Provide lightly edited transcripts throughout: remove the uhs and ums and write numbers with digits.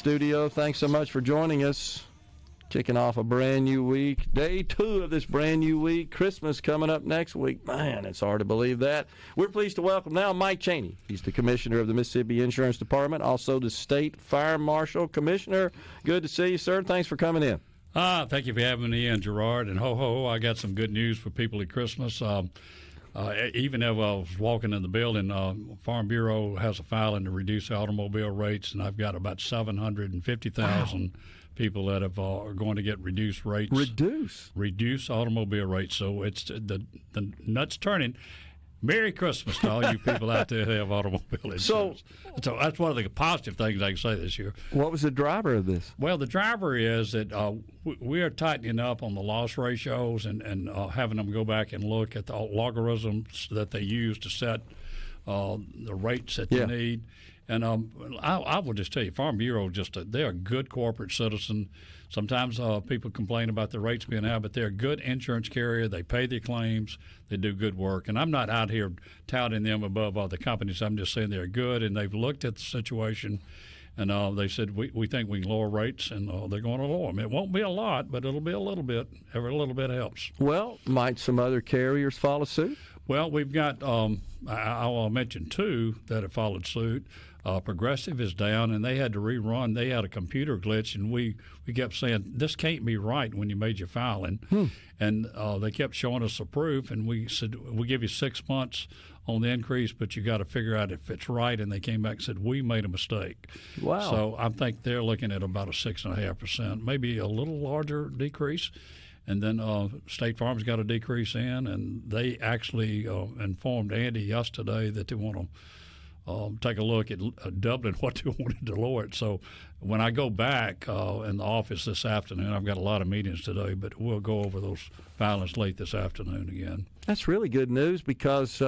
Studio. Thanks so much for joining us. Kicking off a brand new week. Day 2 of this brand new week. Christmas coming up next week. Man, it's hard to believe that. We're pleased to welcome now Mike Chaney. He's the Commissioner of the Mississippi Insurance Department, also the State Fire Marshal. Commissioner, good to see you, sir. Thanks for coming in. Thank you for having me in, Gerard. And ho, I got some good news for people at Christmas. Even though I was walking in the building, Farm Bureau has a filing to reduce automobile rates, and I've got about 750,000 people that are going to get reduced rates. Reduce automobile rates. So it's the nuts turning. Merry Christmas to all you people out there who have automobile insurance. So that's one of the positive things I can say this year. What was the driver of this? Well, the driver is that we are tightening up on the loss ratios and having them go back and look at the logarithms that they use to set the rates that they need. And I will just tell you, Farm Bureau, they're a good corporate citizen. Sometimes people complain about the rates being high, but they're a good insurance carrier. They pay their claims. They do good work. And I'm not out here touting them above other companies. I'm just saying they're good, and they've looked at the situation, and they said, we think we can lower rates, and they're going to lower them. It won't be a lot, but it'll be a little bit. Every little bit helps. Well, might some other carriers follow suit? Well, we've got I'll mention 2 that have followed suit. Progressive is down, and they had to rerun. They had a computer glitch, and we kept saying, this can't be right when you made your filing. And they kept showing us the proof, and we said, we'll give you 6 months on the increase, but you got to figure out if it's right. And they came back and said, we made a mistake. Wow. So I think they're looking at about a 6.5%, maybe a little larger decrease. And then State Farm's got a decrease in, and they actually informed Andy yesterday that they want to take a look at doubling what they wanted to lower it. So when I go back in the office this afternoon, I've got a lot of meetings today, but we'll go over those filings late this afternoon again. That's really good news because,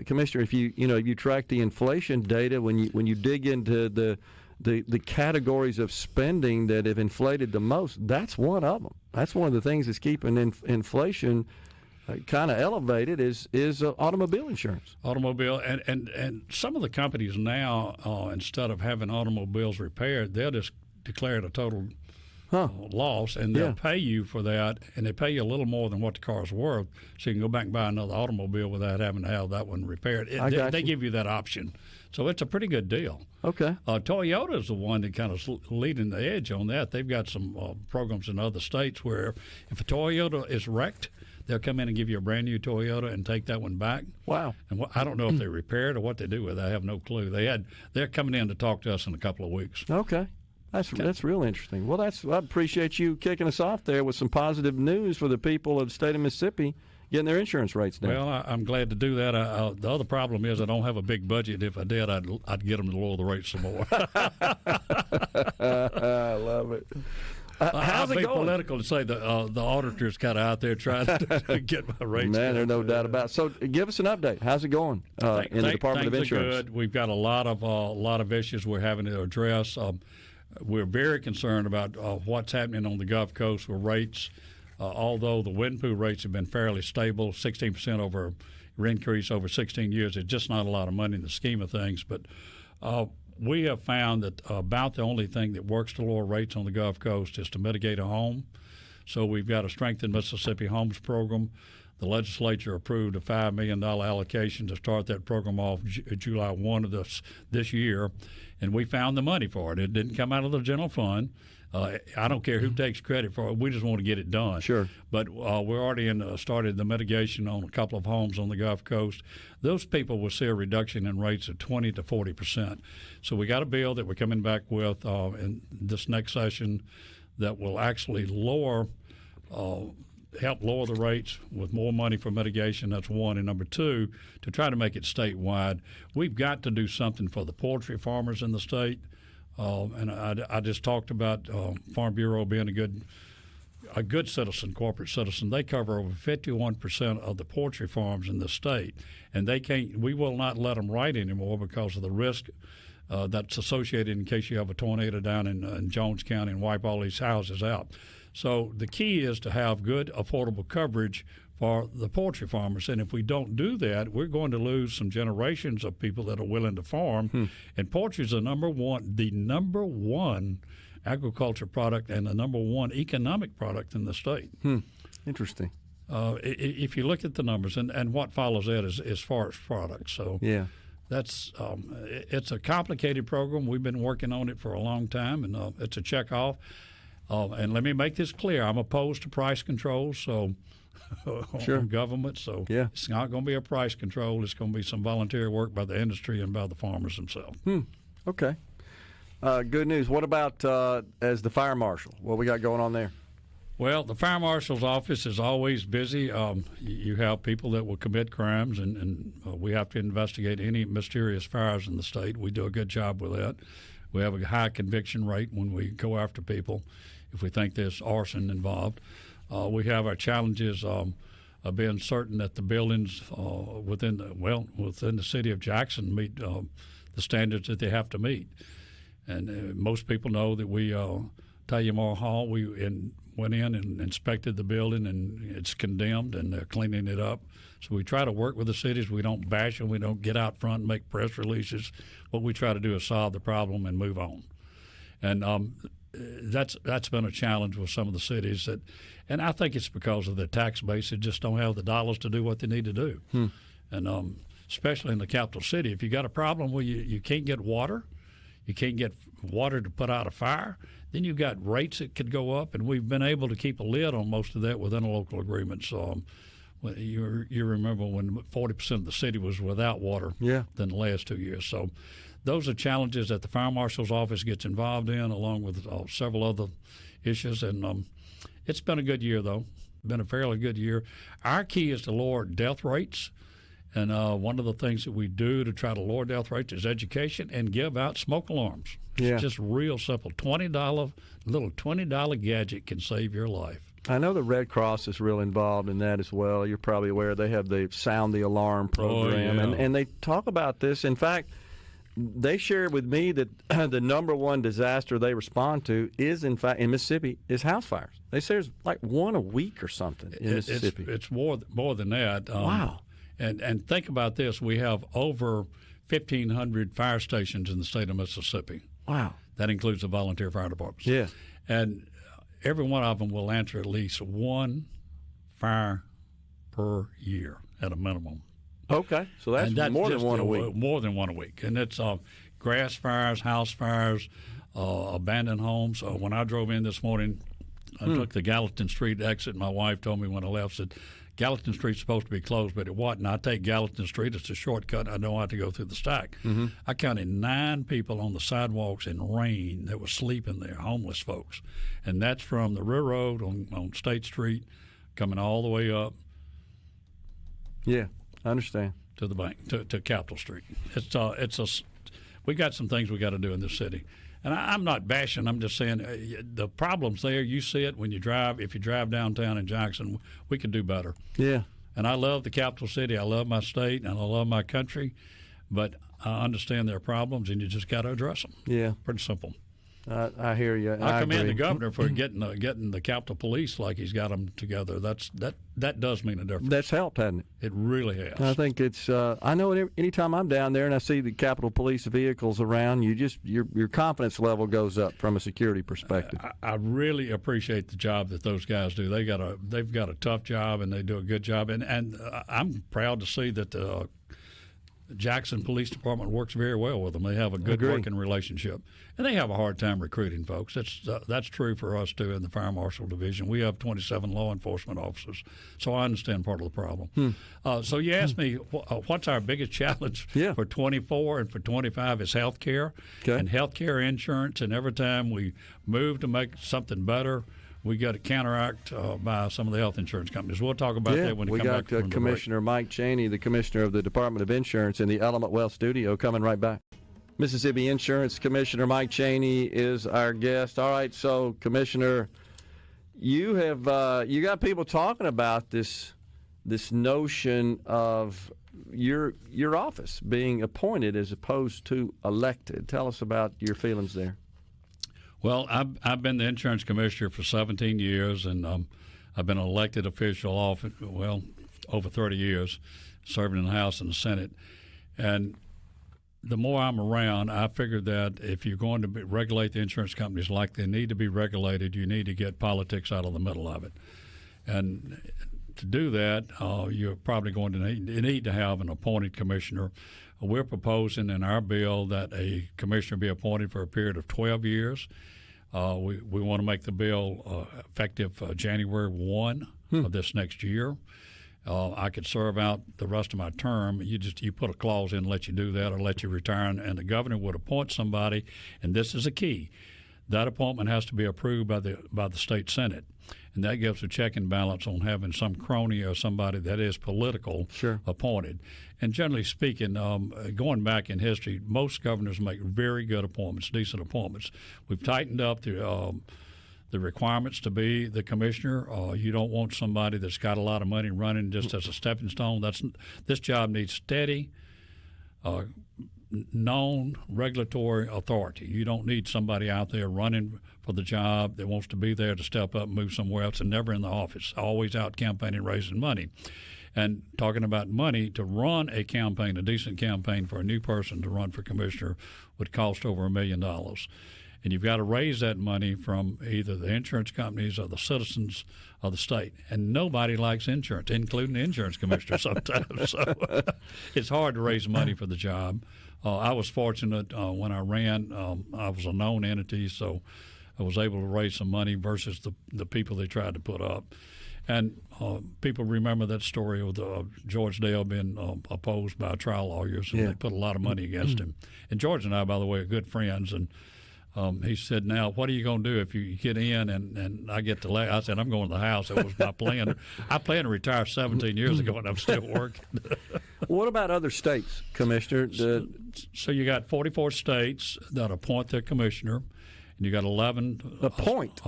Commissioner, if you track the inflation data, when you dig into the categories of spending that have inflated the most, that's one of them. That's one of the things that's keeping inflation kind of elevated is automobile insurance. Automobile, and some of the companies now, instead of having automobiles repaired, they'll just declare it a total loss, and they'll pay you for that, and they pay you a little more than what the car's worth, so you can go back and buy another automobile without having to have that one repaired. They give you that option. So it's a pretty good deal. Okay. Toyota is the one that kind of leading the edge on that. They've got some programs in other states where if a Toyota is wrecked, they'll come in and give you a brand new Toyota and take that one back. Wow. And I don't know if they repair it or what they do with it. I have no clue. They're coming in to talk to us in a couple of weeks. Okay. That's real interesting. Well, I appreciate you kicking us off there with some positive news for the people of the state of Mississippi getting their insurance rates down. Well, I'm glad to do that. The other problem is I don't have a big budget. If I did, I'd get them to lower the rates some more. I love it. How's it going? I'd be political to say the auditor's kind of out there trying to get my rates. Man, there's no doubt about it. So give us an update. How's it going in the Department of Insurance? Good. We've got a lot of issues we're having to address. We're very concerned about what's happening on the Gulf Coast with rates. Although the wind pool rates have been fairly stable, 16% over increase over 16 years, it's just not a lot of money in the scheme of things. But we have found that about the only thing that works to lower rates on the Gulf Coast is to mitigate a home. So we've got a Strengthened Mississippi Homes program. The legislature approved a $5 million allocation to start that program off July 1 of this year, and we found the money for it. It didn't come out of the general fund. I don't care who takes credit for it. We just want to get it done. Sure. But we're already started the mitigation on a couple of homes on the Gulf Coast. Those people will see a reduction in rates of 20 to 40%. So we got a bill that we're coming back with in this next session that will actually help lower the rates with more money for mitigation. That's one. And number two, to try to make it statewide, we've got to do something for the poultry farmers in the state. And I just talked about Farm Bureau being a good citizen, corporate citizen. They cover over 51% of the poultry farms in the state, and we will not let them write anymore because of the risk that's associated in case you have a tornado down in Jones County and wipe all these houses out. So the key is to have good, affordable coverage for the poultry farmers. And if we don't do that, we're going to lose some generations of people that are willing to farm. And poultry is the number one agriculture product and the number one economic product in the state. Interesting. If you look at the numbers and what follows that is as far as products. So yeah. That's it's a complicated program. We've been working on it for a long time, and it's a check off. And let me make this clear: I'm opposed to price controls. So, sure. Government. So yeah. It's not going to be a price control. It's going to be some voluntary work by the industry and by the farmers themselves. Okay. Good news. What about as the fire marshal? What we got going on there? Well, the fire marshal's office is always busy. You have people that will commit crimes, and we have to investigate any mysterious fires in the state. We do a good job with that. We have a high conviction rate when we go after people if we think there's arson involved. We have our challenges of being certain that the buildings within the city of Jackson meet the standards that they have to meet. And most people know that we Taylor Hall, went in and inspected the building, and it's condemned, and they're cleaning it up. So we try to work with the cities. We don't bash them. We don't get out front and make press releases. What we try to do is solve the problem and move on. And that's been a challenge with some of the cities. And I think it's because of their tax base. They just don't have the dollars to do what they need to do. And especially in the capital city, if you got a problem where you can't get water, you can't get water to put out a fire, then you've got rates that could go up, and we've been able to keep a lid on most of that within a local agreement. So you remember when 40% of the city was without water in the last 2 years. So those are challenges that the fire marshal's office gets involved in, along with several other issues. And it's been a good year, though. Been a fairly good year. Our key is to lower death rates. And one of the things that we do to try to lower death rates is education and give out smoke alarms. It's just real simple. Little $20 gadget can save your life. I know the Red Cross is real involved in that as well. You're probably aware they have the Sound the Alarm program, and they talk about this. In fact, they shared with me that the number one disaster they respond to is, in fact, in Mississippi, is house fires. They say there's like one a week or something in Mississippi. It's more than that. Wow. And think about this. We have over 1,500 fire stations in the state of Mississippi. Wow. That includes the volunteer fire departments. Yeah. And every one of them will answer at least one fire per year at a minimum. Okay. So that's more than one a week. More than one a week. And it's grass fires, house fires, abandoned homes. When I drove in this morning, I took the Gallatin Street exit. My wife told me when I left, said, Gallatin Street's supposed to be closed, but it wasn't. I take Gallatin Street. It's a shortcut. I don't have to go through the stack. I counted 9 people on the sidewalks in rain that were sleeping there, homeless folks. And that's from the railroad on State Street coming all the way up. Yeah, I understand. To the bank, to Capitol Street. We got some things we got to do in this city. And I'm not bashing. I'm just saying the problem's there. You see it when you drive. If you drive downtown in Jackson, we could do better. Yeah. And I love the capital city. I love my state, and I love my country. But I understand their problems, and you just got to address them. Yeah. Pretty simple. I hear you. I commend the governor for getting the Capitol Police like he's got them together. That does mean a difference. That's helped, hasn't it? It really has. I think it's. I know anytime I'm down there and I see the Capitol Police vehicles around, your confidence level goes up from a security perspective. I really appreciate the job that those guys do. They've got a tough job and they do a good job. And I'm proud to see that the Jackson Police Department works very well with them. They have a good working relationship, and they have a hard time recruiting folks. That's true for us too in the Fire Marshal Division. We have 27 law enforcement officers, so I understand part of the problem. So you asked me what's our biggest challenge for 24 and for 25 is health care and health care insurance. And every time we move to make something better, we got to counteract by some of the health insurance companies. We'll talk about that when we come back from the break. Commissioner Mike Chaney, the Commissioner of the Department of Insurance in the Element Wealth Studio, coming right back. Mississippi Insurance Commissioner Mike Chaney is our guest. All right, so Commissioner, you have you got people talking about this notion of your office being appointed as opposed to elected. Tell us about your feelings there. Well, I've been the insurance commissioner for 17 years, and I've been an elected official over 30 years, serving in the House and the Senate. And the more I'm around, I figured that if you're going to regulate the insurance companies like they need to be regulated, you need to get politics out of the middle of it. And to do that, you're probably going to need to have an appointed commissioner. We're proposing in our bill that a commissioner be appointed for a period of 12 years. We want to make the bill effective January 1 of this next year. I could serve out the rest of my term. You put a clause in and let you do that or let you retire, and the governor would appoint somebody, and this is a key. That appointment has to be approved by the state Senate, and that gives a check and balance on having some crony or somebody that is political appointed. And generally speaking, going back in history, most governors make very good appointments, decent appointments. We've tightened up the requirements to be the commissioner. You don't want somebody that's got a lot of money running just as a stepping stone. This job needs steady, known regulatory authority. You don't need somebody out there running for the job that wants to be there to step up and move somewhere else and never in the office, always out campaigning, raising money. And talking about money, to run a campaign, a decent campaign for a new person to run for commissioner would cost over $1 million. And you've got to raise that money from either the insurance companies or the citizens of the state. And nobody likes insurance, including the insurance commissioner sometimes. So it's hard to raise money for the job. I was fortunate when I ran. I was a known entity, so I was able to raise some money versus the people they tried to put up. And people remember that story of George Dale being opposed by trial lawyers, and they put a lot of money against him. And George and I, by the way, are good friends. And he said, now, what are you going to do if you get in and I get to lay? I said, I'm going to the House. It was my plan. I planned to retire 17 years ago, and I'm still working. What about other states, Commissioner? So you got 44 states that appoint their commissioner, and you got 11 appoint.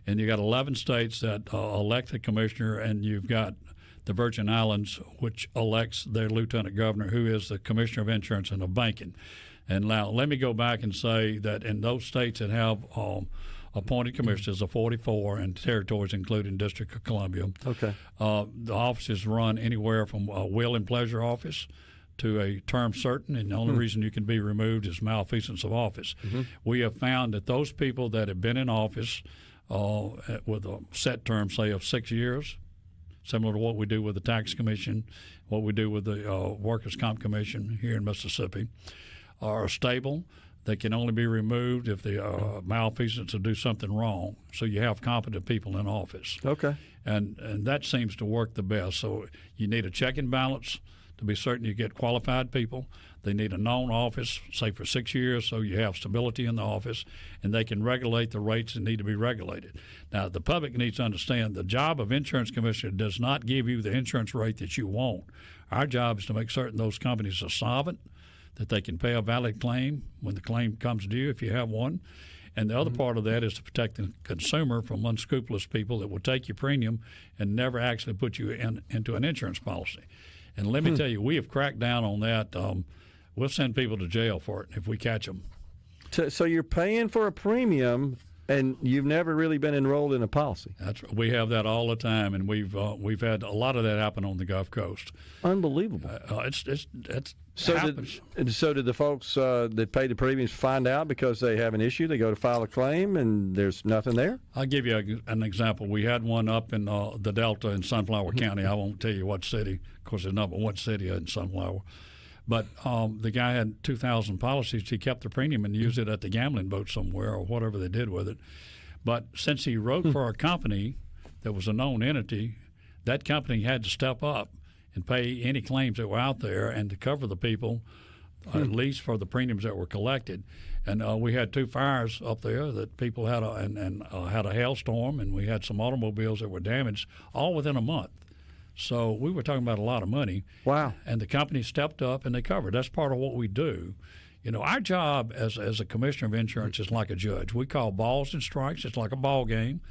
And you got 11 states that elect the commissioner, and you've got the Virgin Islands, which elects their lieutenant governor, who is the commissioner of insurance and of banking. And now let me go back and say that in those states that have appointed commissioners, of 44, and territories including District of Columbia, the offices run anywhere from a will and pleasure office to a term certain, and the only reason you can be removed is malfeasance of office. We have found that those people that have been in office with a set term, say, of 6 years, similar to what we do with the Tax Commission, what we do with the Workers' Comp Commission here in Mississippi, are stable. They can only be removed if they are malfeasance or do something wrong. So you have competent people in office. Okay. And that seems to work the best. So you need a check and balance to be certain you get qualified people. They need a known office, say for 6 years, so you have stability in the office, and they can regulate the rates that need to be regulated. Now, the public needs to understand the job of insurance commissioner does not give you the insurance rate that you want. Our job is to make certain those companies are solvent, that they can pay a valid claim when the claim comes due if you have one. And the other part of that is to protect the consumer from unscrupulous people that will take your premium and never actually put you into an insurance policy. And let me tell you, we have cracked down on that. We'll send people to jail for it if we catch them. So you're paying for a premium, and you've never really been enrolled in a policy. We have that all the time, and we've had a lot of that happen on the Gulf Coast. Unbelievable. So happens. So did the folks that pay the premiums find out because they have an issue? They go to file a claim, and there's nothing there? I'll give you an example. We had one up in the Delta in Sunflower County. I won't tell you what city. Of course, there's not but one city in Sunflower. But the guy had 2,000 policies. He kept the premium and used it at the gambling boat somewhere or whatever they did with it. But since he wrote for a company that was a known entity, that company had to step up and pay any claims that were out there and to cover the people, at least for the premiums that were collected. And we had 2 fires up there that people had had a hailstorm, and we had some automobiles that were damaged all within a month. So we were talking about a lot of money. Wow. And the company stepped up and they covered. That's part of what we do. You know, our job as a commissioner of insurance is like a judge. We call balls and strikes. It's like a ball game.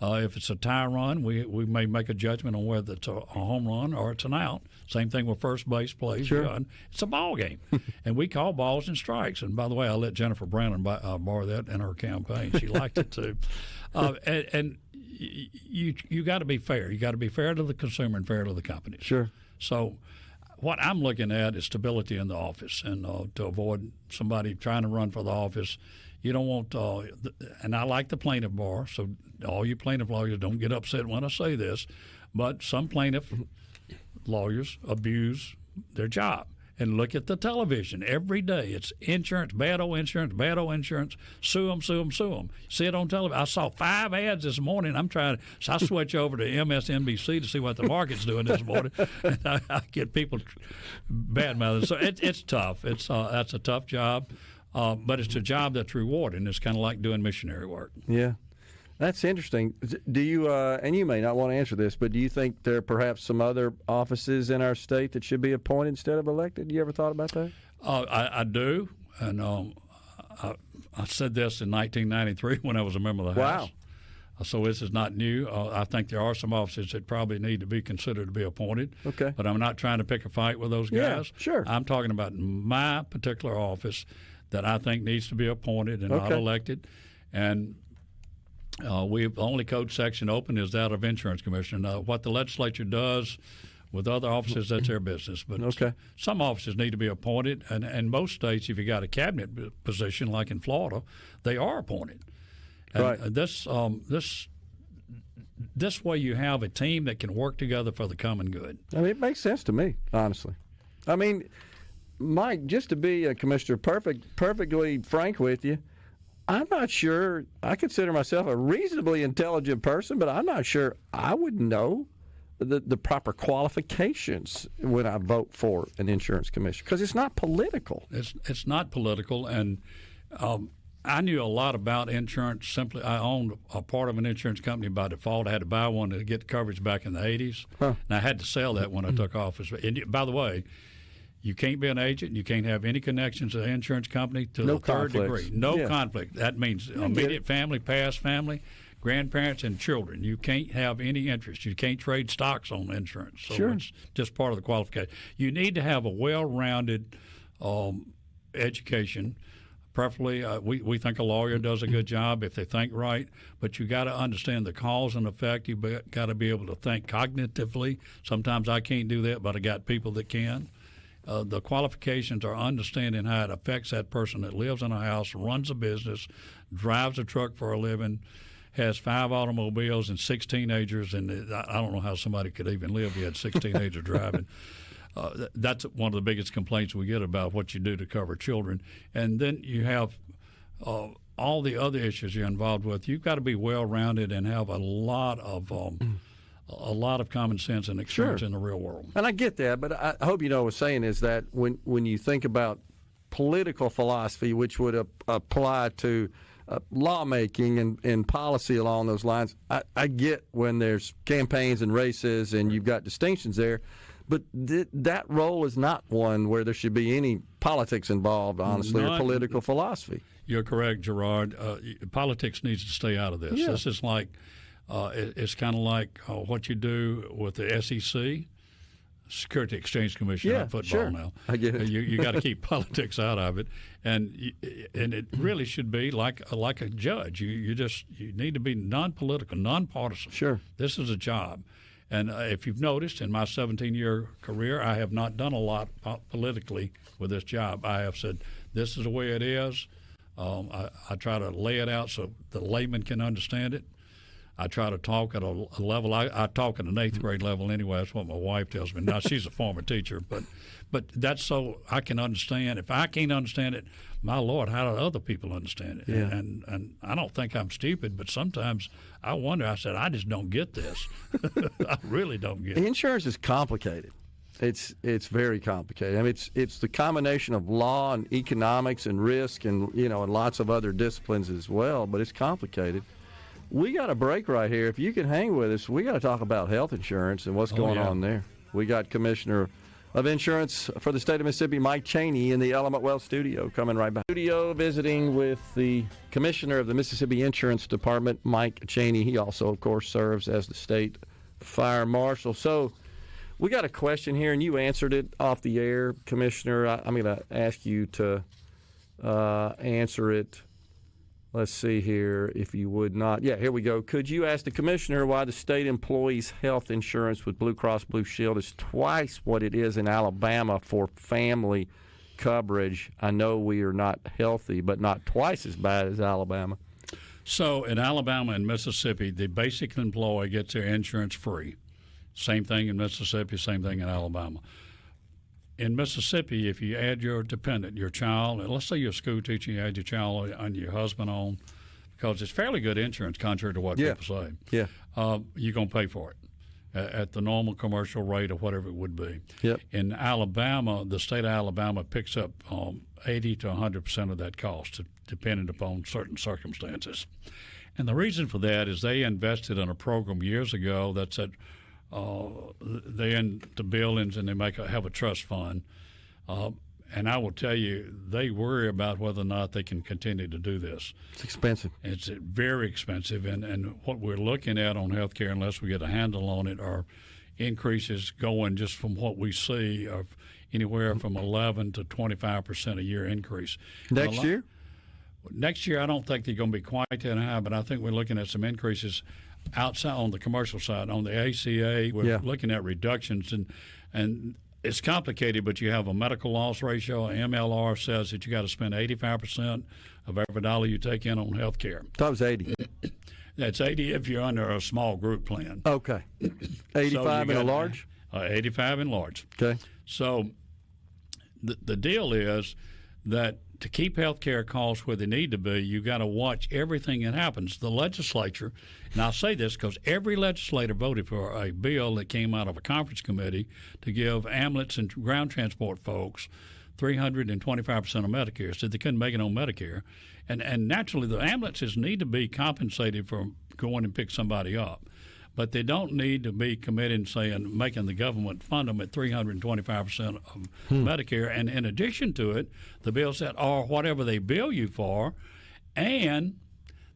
If it's a tie run, we may make a judgment on whether it's a home run or it's an out. Same thing with first base plays. Sure. It's a ball game. And we call balls and strikes. And by the way, I let Jennifer Brandon borrow that in her campaign. She liked it too. And you got to be fair. You got to be fair to the consumer and fair to the company. Sure. So what I'm looking at is stability in the office, and to avoid somebody trying to run for the office. You don't want, and I like the plaintiff bar, so all you plaintiff lawyers don't get upset when I say this, but some plaintiff lawyers abuse their job. And look at the television every day. It's insurance, bad old insurance, sue them, sue them, sue them. See it on television. I saw 5 ads this morning. So I switch over to MSNBC to see what the market's doing this morning. And I get people bad mouthing. So it's tough. That's a tough job, but it's a job that's rewarding. It's kind of like doing missionary work. Yeah. That's interesting. Do you, and you may not want to answer this, but do you think there are perhaps some other offices in our state that should be appointed instead of elected? You ever thought about that? I do, and I said this in 1993 when I was a member of the House. Wow. So this is not new. I think there are some offices that probably need to be considered to be appointed. Okay. But I'm not trying to pick a fight with those guys. Yeah, sure. I'm talking about my particular office that I think needs to be appointed and not elected. And the only code section open is that of insurance commissioner. Now, what the legislature does with other offices, that's their business. But some offices need to be appointed, and most states, if you got a cabinet position like in Florida, they are appointed. And right. This way, you have a team that can work together for the common good. I mean, it makes sense to me, honestly. I mean, Mike, just to be a commissioner, perfectly frank with you, I'm not sure. I consider myself a reasonably intelligent person, but I'm not sure I would know the proper qualifications when I vote for an insurance commissioner, because it's not political. It's not political, and I knew a lot about insurance. Simply, I owned a part of an insurance company by default. I had to buy one to get coverage back in the 80s, and I had to sell that when I took office. And by the way, you can't be an agent. You can't have any connections to the insurance company to the third degree. No conflict. That means immediate family, past family, grandparents, and children. You can't have any interest. You can't trade stocks on insurance. So it's just part of the qualification. You need to have a well-rounded education. Preferably, we think a lawyer does a good job if they think right, but you got to understand the cause and effect. You got to be able to think cognitively. Sometimes I can't do that, but I got people that can. The qualifications are understanding how it affects that person that lives in a house, runs a business, drives a truck for a living, has 5 automobiles and 6 teenagers, and I don't know how somebody could even live if you had 6 teenagers driving. That's one of the biggest complaints we get about what you do to cover children. And then you have all the other issues you're involved with. You've got to be well-rounded and have a lot of common sense and experience in the real world. And I get that, but I hope you know what I'm saying is that when you think about political philosophy, which would apply to lawmaking and policy along those lines, I get when there's campaigns and races and you've got distinctions there, but that role is not one where there should be any politics involved, honestly, or political philosophy. You're correct, Gerard. Politics needs to stay out of this. This is like it's kind of like what you do with the SEC, Security Exchange Commission on football now. I get it. You got to keep politics out of it, and it really should be like a judge. You need to be non-political, non-partisan. Sure. This is a job. And if you've noticed, in my 17-year career, I have not done a lot politically with this job. I have said, this is the way it is. I try to lay it out so the layman can understand it. I try to talk at a level. I talk at an 8th grade level anyway. That's what my wife tells me. Now, she's a former teacher, but that's so I can understand. If I can't understand it, my Lord, how do other people understand it? Yeah. And I don't think I'm stupid, but sometimes I wonder. I said, I just don't get this. I really don't get it. Insurance is complicated. It's very complicated. I mean, it's the combination of law and economics and risk and and lots of other disciplines as well. But it's complicated. We got a break right here. If you can hang with us, we got to talk about health insurance and what's going on there. We got Commissioner of Insurance for the state of Mississippi, Mike Chaney, in the Element Wealth studio, coming right back. Studio visiting with the Commissioner of the Mississippi Insurance Department, Mike Chaney. He also, of course, serves as the state Fire Marshal. So we got a question here, and you answered it off the air, Commissioner. I'm going to ask you to answer it Let's see here, if you would not. Yeah, here we go. Could you ask the commissioner why the state employees' health insurance with Blue Cross Blue Shield is twice what it is in Alabama for family coverage? I know we are not healthy, but not twice as bad as Alabama. So in Alabama and Mississippi, the basic employee gets their insurance free. Same thing in Mississippi, same thing in Alabama. In Mississippi, if you add your dependent, your child, and let's say you're a school teacher, you add your child and your husband on, because it's fairly good insurance, contrary to what people say. Yeah. You're going to pay for it at the normal commercial rate or whatever it would be. Yep. In Alabama, the state of Alabama picks up 80 to 100% of that cost, depending upon certain circumstances. And the reason for that is they invested in a program years ago that said, they end the buildings and they have a trust fund. And I will tell you, they worry about whether or not they can continue to do this. It's expensive. It's very expensive. And what we're looking at on health care, unless we get a handle on it, are increases going just from what we see of anywhere from 11 to 25% a year increase. Next year? Next year, I don't think they're going to be quite that high, but I think we're looking at some increases outside on the commercial side. On the ACA, we're looking at reductions, and it's complicated, but you have a medical loss ratio. MLR says that you got to spend 85% of every dollar you take in on health care. That was 80. That's 80 if you're under a small group plan. Okay. 85 in a large? 85 in large. Okay. So the deal is that to keep health care costs where they need to be, you got to watch everything that happens. The legislature, and I'll say this because every legislator voted for a bill that came out of a conference committee to give ambulance and ground transport folks 325% of Medicare, said they couldn't make it on Medicare. And naturally, the ambulances need to be compensated for going and pick somebody up. But they don't need to be committed saying making the government fund them at 325% of Medicare. And in addition to it, the bill said, or whatever they bill you for, and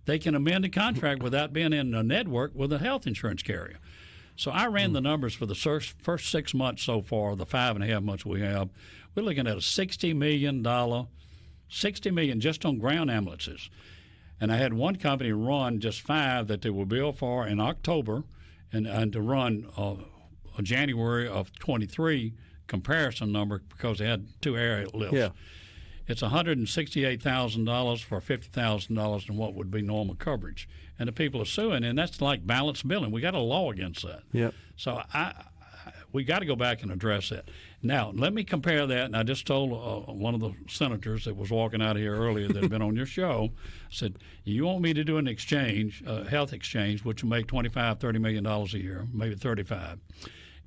they can amend the contract without being in a network with a health insurance carrier. So I ran the numbers for the first 6 months so far, the 5.5 months we have. We're looking at a $60 million just on ground ambulances. And I had one company run just 5 that they will bill for in October and to run a January of 23 comparison number because they had 2 area lifts. Yeah. It's $168,000 for $50,000 in what would be normal coverage. And the people are suing, and that's like balanced billing. We got a law against that. Yep. So we got to go back and address that. Now, let me compare that, and I just told one of the senators that was walking out of here earlier that had been on your show, I said, you want me to do an exchange, a health exchange, which will make $25, $30 million a year, maybe 35.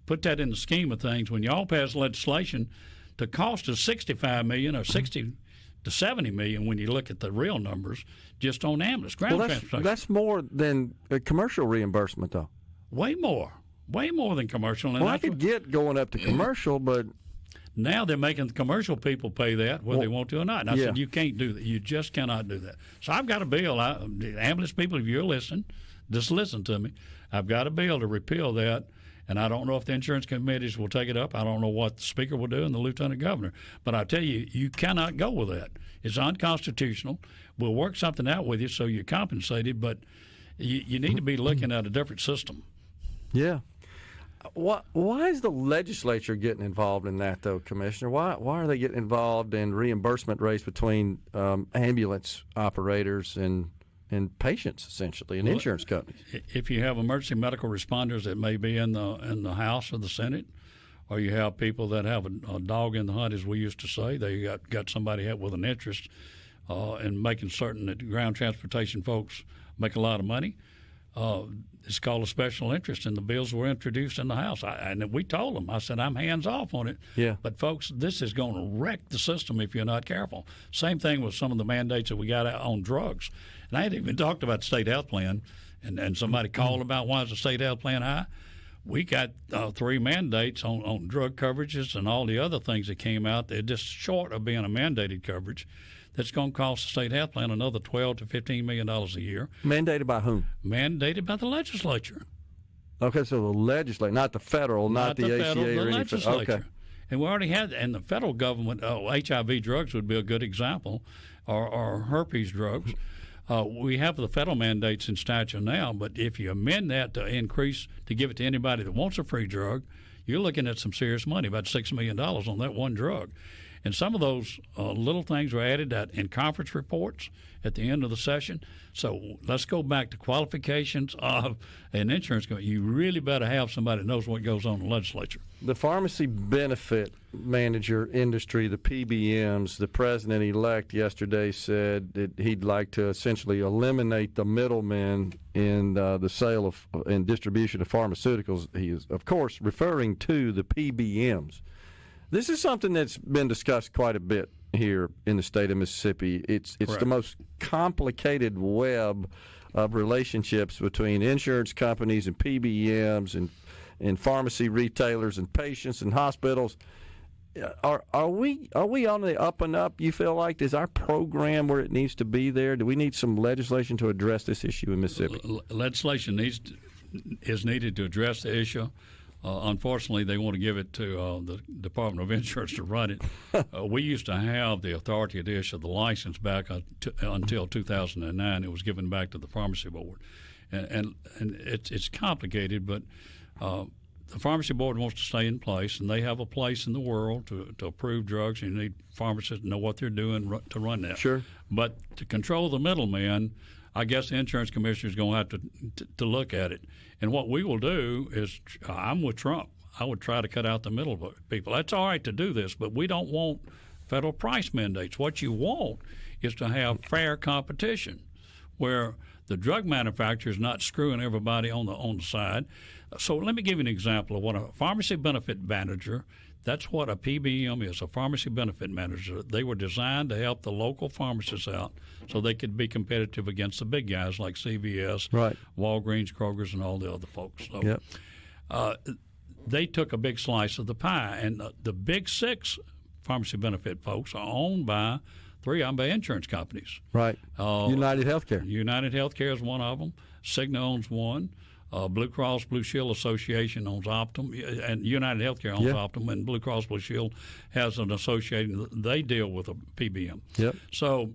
Put that in the scheme of things. When y'all pass legislation, the cost is $65 million or $60 to $70 million when you look at the real numbers just on ambulance ground transportation. That's more than a commercial reimbursement, though. Way more than commercial. And I could get going up to commercial, but now they're making the commercial people pay that whether they want to or not. And I said, you can't do that. You just cannot do that. So I've got a bill. The ambulance people, if you're listening, just listen to me. I've got a bill to repeal that, and I don't know if the insurance committees will take it up. I don't know what the speaker will do and the lieutenant governor. But I tell you, you cannot go with that. It's unconstitutional. We'll work something out with you so you're compensated, but you need to be looking at a different system. Yeah. Why is the legislature getting involved in that, though, Commissioner? Why are they getting involved in reimbursement rates between ambulance operators and patients, essentially, and insurance companies? If you have emergency medical responders that may be in the House or the Senate, or you have people that have a dog in the hunt, as we used to say, they got somebody with an interest in making certain that ground transportation folks make a lot of money. It's called a special interest, and the bills were introduced in the House. And we told them, I said, I'm hands off on it. Yeah. But, folks, this is going to wreck the system if you're not careful. Same thing with some of the mandates that we got on drugs. And I hadn't even talked about the state health plan, and somebody called about why is the state health plan high. We got 3 mandates on drug coverages and all the other things that came out. They're just short of being a mandated coverage. That's going to cost the state health plan another $12 to $15 million a year. Mandated by whom? Mandated by the legislature. Okay, so the legislature, not the federal, not the ACA federal, or the anything. Legislature. Okay. And we already had, and the federal government, HIV drugs would be a good example, or herpes drugs. We have the federal mandates in statute now, but if you amend that to increase to give it to anybody that wants a free drug, you're looking at some serious money, about $6 million on that one drug. And some of those little things were added in conference reports at the end of the session. So let's go back to qualifications of an insurance company. You really better have somebody that knows what goes on in the legislature. The pharmacy benefit manager industry, the PBMs, the president-elect yesterday said that he'd like to essentially eliminate the middlemen in the sale of and distribution of pharmaceuticals. He is, of course, referring to the PBMs. This is something that's been discussed quite a bit here in the state of Mississippi. It's the most complicated web of relationships between insurance companies and PBMs and pharmacy retailers and patients and hospitals. Are we on the up and up, you feel like? Is our program where it needs to be there? Do we need some legislation to address this issue in Mississippi? Legislation is needed to address the issue. Unfortunately, they want to give it to the Department of Insurance to run it. We used to have the authority to issue the license back until 2009. It was given back to the Pharmacy Board. And it's complicated, but the Pharmacy Board wants to stay in place, and they have a place in the world to approve drugs. You need pharmacists to know what they're doing to run that. Sure. But to control the middleman, I guess the insurance commissioner is going to have to look at it. And what we will do is, I'm with Trump. I would try to cut out the middle people. That's all right to do this, but we don't want federal price mandates. What you want is to have fair competition, where the drug manufacturer is not screwing everybody on the side. So let me give you an example of what a pharmacy benefit manager. That's what a PBM is, a pharmacy benefit manager. They were designed to help the local pharmacists out so they could be competitive against the big guys like CVS, right, Walgreens, Kroger's, and all the other folks. So yep. They took a big slice of the pie. And the big six pharmacy benefit folks are owned by three of them by insurance companies. Right. United Healthcare. United Healthcare is one of them. Cigna owns one. Blue Cross Blue Shield Association owns Optum, and United Healthcare owns Optum, and Blue Cross Blue Shield has an association. They deal with a PBM. Yep. So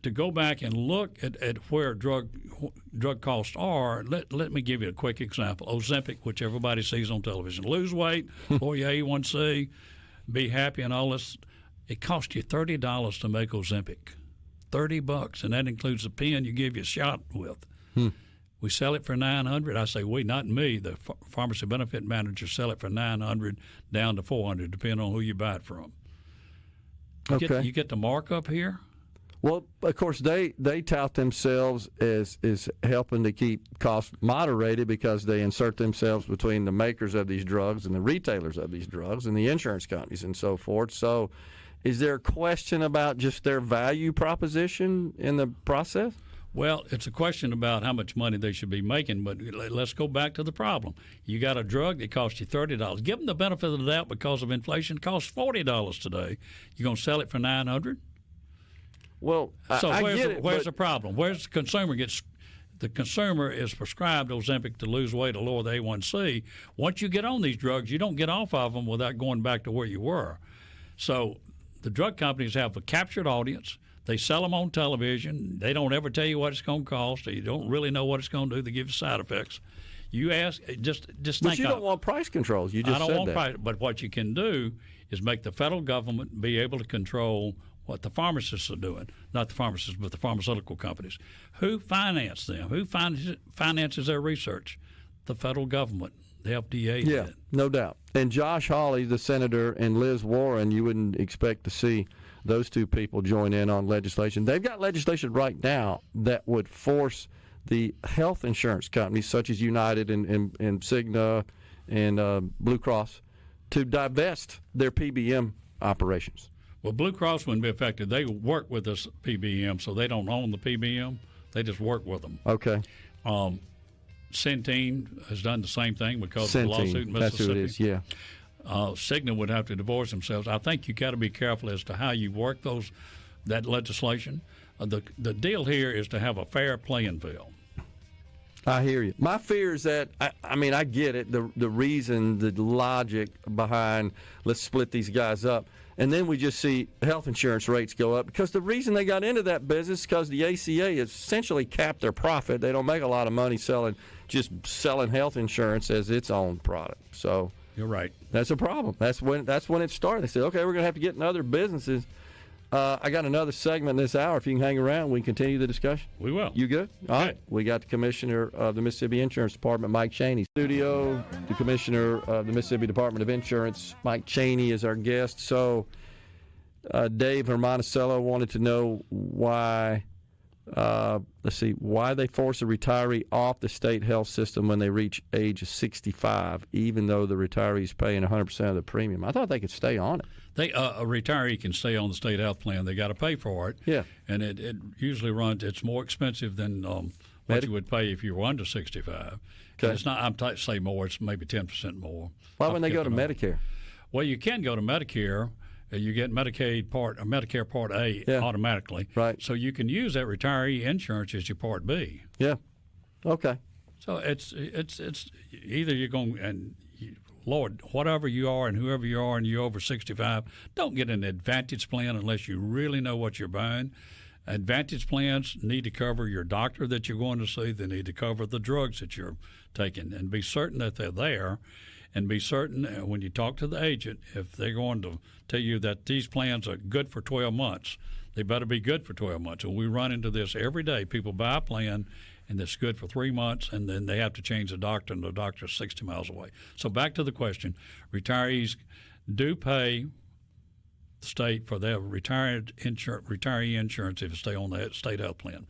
to go back and look at where drug costs are, let me give you a quick example. Ozempic, which everybody sees on television. Lose weight, lower your A1C, be happy and all this. It costs you $30 to make Ozempic. $30, and that includes the pen you give you a shot with. We sell it for $900. I say we, not me. The pharmacy benefit managers sell it for $900 down to $400, depending on who you buy it from. You get the markup here. Well, of course, they tout themselves as helping to keep costs moderated because they insert themselves between the makers of these drugs and the retailers of these drugs and the insurance companies and so forth. So is there a question about just their value proposition in the process? Well, it's a question about how much money they should be making, but let's go back to the problem. You got a drug that costs you $30. Give them the benefit of the doubt because of inflation. It costs $40 today. You're going to sell it for $900? Well, so I get it, where's the problem? Where's the consumer the consumer is prescribed Ozempic to lose weight or lower the A1C. Once you get on these drugs, you don't get off of them without going back to where you were. So the drug companies have a captured audience. They sell them on television. They don't ever tell you what it's going to cost. You don't really know what it's going to do. They give you side effects. You ask, just think. But you don't want price controls. You just I don't said want that. price. But what you can do is make the federal government be able to control what the pharmacists are doing. Not the pharmacists, but the pharmaceutical companies. Who finance them? Who finances their research? The federal government. The FDA did. Yeah, no doubt. And Josh Hawley, the senator, and Liz Warren, you wouldn't expect to see those two people join in on legislation. They've got legislation right now that would force the health insurance companies, such as United and Cigna and Blue Cross, to divest their PBM operations. Well, Blue Cross wouldn't be affected. They work with this PBM, so they don't own the PBM. They just work with them. Okay. Centene has done the same thing because of the lawsuit in Mississippi. That's who it is, yeah. Cigna would have to divorce themselves. I think you got to be careful as to how you work that legislation. The deal here is to have a fair playing field. I hear you. My fear is that, I get it, the reason, the logic behind let's split these guys up. And then we just see health insurance rates go up because the reason they got into that business is because the ACA essentially capped their profit. They don't make a lot of money selling health insurance as its own product. So you're right. That's a problem. That's when it started. They said, okay, we're going to have to get in other businesses. I got another segment this hour. If you can hang around, we can continue the discussion. We will. You good? All right. We got the Commissioner of the Mississippi Insurance Department, Mike Chaney. Studio, the Commissioner of the Mississippi Department of Insurance, Mike Chaney, is our guest. So Dave or Monticello wanted to know why, why they force a retiree off the state health system when they reach age 65, even though the retiree is paying 100% of the premium. I thought they could stay on it. A retiree can stay on the state health plan. They got to pay for it. Yeah. And it usually runs. It's more expensive than what you would pay if you were under 65. Okay. It's not. Say more. It's maybe 10% more. Why wouldn't they go to Medicare? Well, you can go to Medicare. You get Medicare Part A automatically. Right. So you can use that retiree insurance as your Part B. Yeah. Okay. So it's either you're going and. Lord, whatever you are and whoever you are and you're over 65, don't get an Advantage plan unless you really know what you're buying. Advantage plans need to cover your doctor that you're going to see. They need to cover the drugs that you're taking and be certain that they're there, and be certain when you talk to the agent, if they're going to tell you that these plans are good for 12 months, they better be good for 12 months. And we run into this every day. People buy a plan and it's good for 3 months, and then they have to change the doctor, and the doctor's 60 miles away. So back to the question, retirees do pay the state for their retiree insurance if they stay on that state health plan.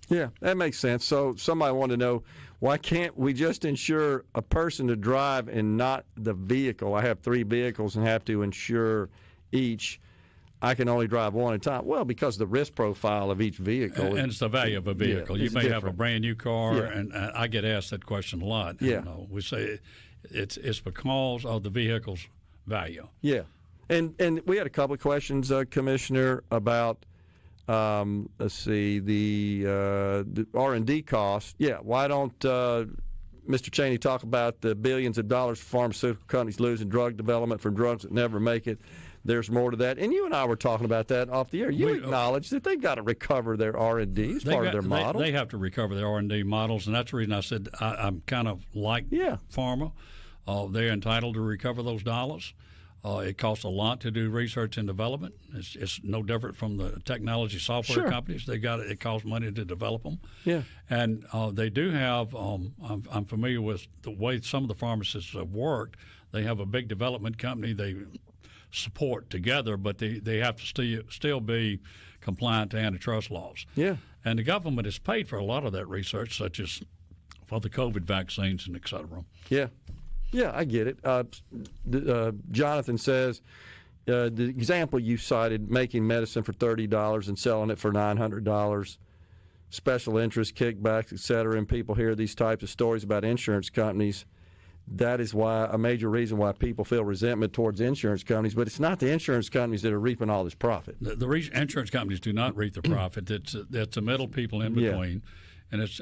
Yeah, that makes sense. So somebody wanted to know, why can't we just insure a person to drive and not the vehicle? I have 3 vehicles and have to insure each. I can only drive one at a time. Well, because the risk profile of each vehicle. And it's the value of a vehicle. You may different. have a brand new car, and I get asked that question a lot. Yeah. And, we say it's because of the vehicle's value. Yeah. And we had a couple of questions, Commissioner, about, the R&D costs. Yeah, why don't Mr. Chaney talk about the billions of dollars pharmaceutical companies losing drug development for drugs that never make it? There's more to that. And you and I were talking about that off the air. You acknowledge that they've got to recover their R&D as part of their model. They have to recover their R&D models, and that's the reason I said I'm kind of like pharma. They're entitled to recover those dollars. It costs a lot to do research and development. It's no different from the technology software companies. It costs money to develop them. Yeah. And they do have, I'm familiar with the way some of the pharmacists have worked. They have a big development company they support together, but they have to still be compliant to antitrust laws. Yeah. And the government has paid for a lot of that research, such as for the COVID vaccines and et cetera. Yeah. Yeah, I get it. Jonathan says, the example you cited, making medicine for $30 and selling it for $900, special interest, kickbacks, et cetera, and people hear these types of stories about insurance companies. That is why a major reason why people feel resentment towards insurance companies, but it's not the insurance companies that are reaping all this profit. The insurance companies do not reap the profit. It's the middle people in between, and it's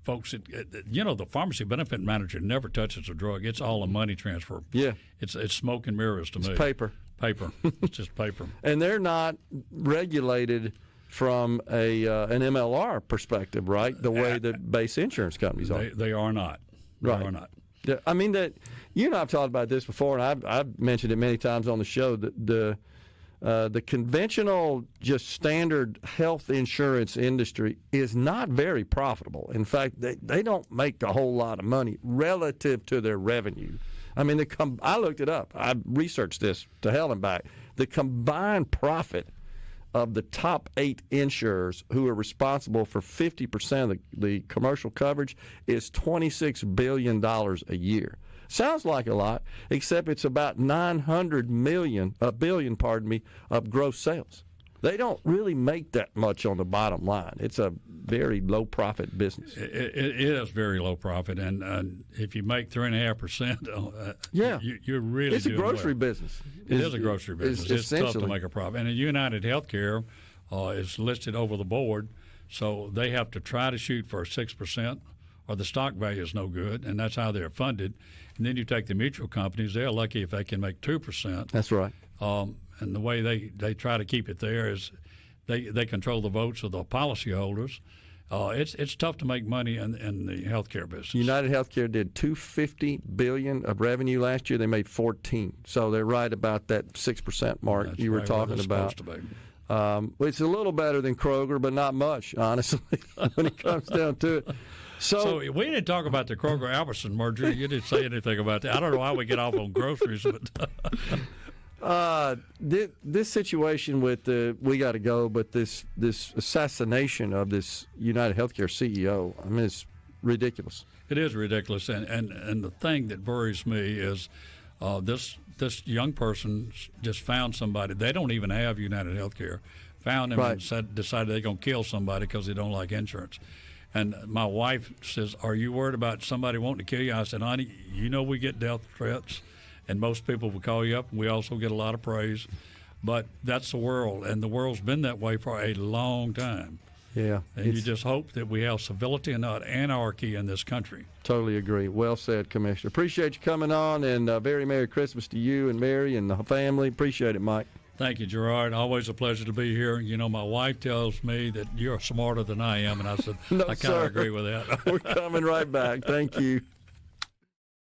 folks that, the pharmacy benefit manager never touches a drug. It's all a money transfer. Yeah, it's smoke and mirrors to me. It's paper. It's just paper. And they're not regulated from an MLR perspective, right? The way that base insurance companies are. They are not. They are not. Yeah, I mean, that you and I have talked about this before, and I've mentioned it many times on the show, that the conventional, just standard health insurance industry is not very profitable. In fact, they don't make a whole lot of money relative to their revenue. I mean, I looked it up. I researched this to hell and back. The combined profit of the top 8 insurers who are responsible for 50% of the commercial coverage is $26 billion a year. Sounds like a lot, except it's about $900 billion, of gross sales. They don't really make that much on the bottom line. It's a very low profit business. It is very low profit, and if you make 3.5%, you're really it's a grocery business. It is a grocery business. It's tough to make a profit. And in United Healthcare, it's listed over the board. So they have to try to shoot for 6%, or the stock value is no good, and that's how they're funded. And then you take the mutual companies; they're lucky if they can make 2%. That's right. And the way they try to keep it there is they control the votes of the policyholders. It's tough to make money in the healthcare business. United Healthcare did $250 billion of revenue last year. They made 14, so they're right about that 6% mark That's you were right where talking they're about. supposed to be. It's a little better than Kroger, but not much, honestly, when it comes down to it. So we didn't talk about the Kroger-Albertson merger. You didn't say anything about that. I don't know how we get off on groceries, but this situation with we got to go, but this assassination of this United Healthcare CEO, I mean, it's ridiculous. it is ridiculous. And the thing that worries me is this young person just found somebody. They don't even have United Healthcare. Found him Right. and decided they're going to kill somebody because they don't like insurance. And my wife says, "Are you worried about somebody wanting to kill you?" I said, "Honey, you know we get death threats, and most people will call you up. And we also get a lot of praise, but that's the world, and the world's been that way for a long time. Yeah, And you just hope that we have civility and not anarchy in this country." totally agree. Well said, Commissioner. Appreciate you coming on, and very Merry Christmas to you and Mary and the family. Appreciate it, Mike. Thank you, Gerard. Always a pleasure to be here. You know, my wife tells me that you're smarter than I am, and I said, No, I kind sir. of agree with that. We're coming right back. Thank you.